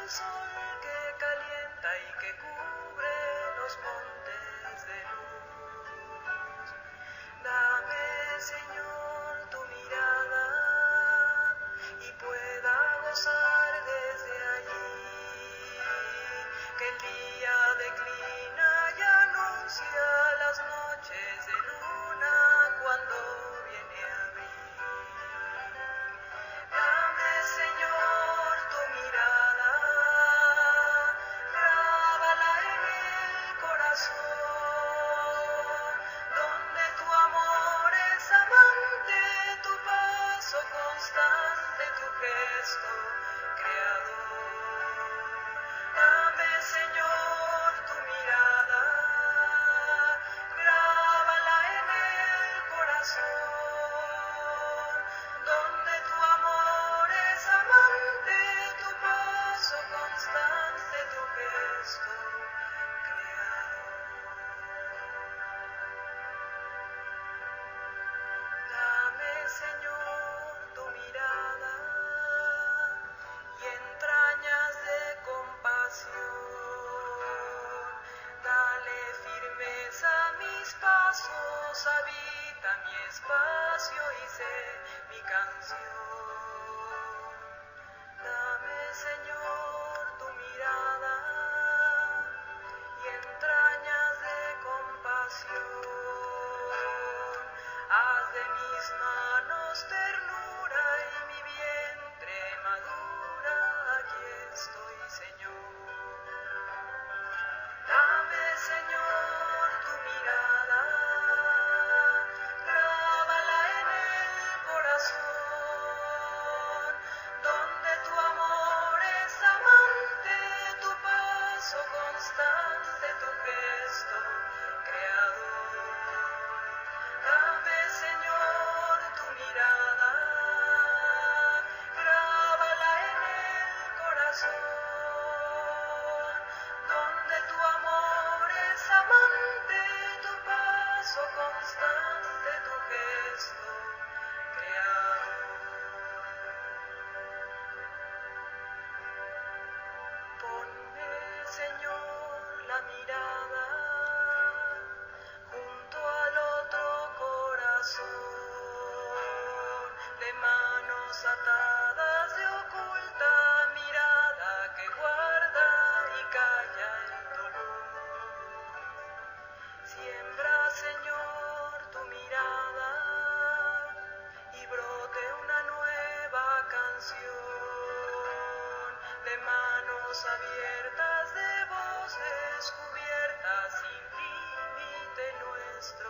el sol que calienta y que cubre los montes de luz. Dame, Señor, tu mirada y pueda gozar desde allí, que el día declina y anuncia las noches de luna cuando viene a abrir. Dame, Señor, tu mirada, grábala en el corazón, donde tu amor es amante, tu paso constante, tu gesto creador. Dame, Señor, tu mirada, grábala en el corazón, donde tu amor es amante, tu paso constante, tu gesto creador. Dame, Señor, tu mirada y entrañas de compasión. Dale firmeza a mis pasos, habita mi espacio y sé mi canción. Dame, Señor, tu mirada y entrañas de compasión. Haz de mis manos ternura y mi vientre madura, aquí estoy, Señor. Dame, Señor, tu mirada, grábala en el corazón, donde tu amor es amante, tu paso constante, tu gesto creador. Dame, Señor, tu mirada, grábala en el corazón, donde tu amor es amante, tu paso constante, tu gesto creador. Ponme, Señor, la mirada junto al otro corazón, de manos atadas de oculta mirada que guarda y calla el dolor. Siembra, Señor, tu mirada y brote una nueva canción, de manos abiertas, de voces cubiertas, sin límite nuestro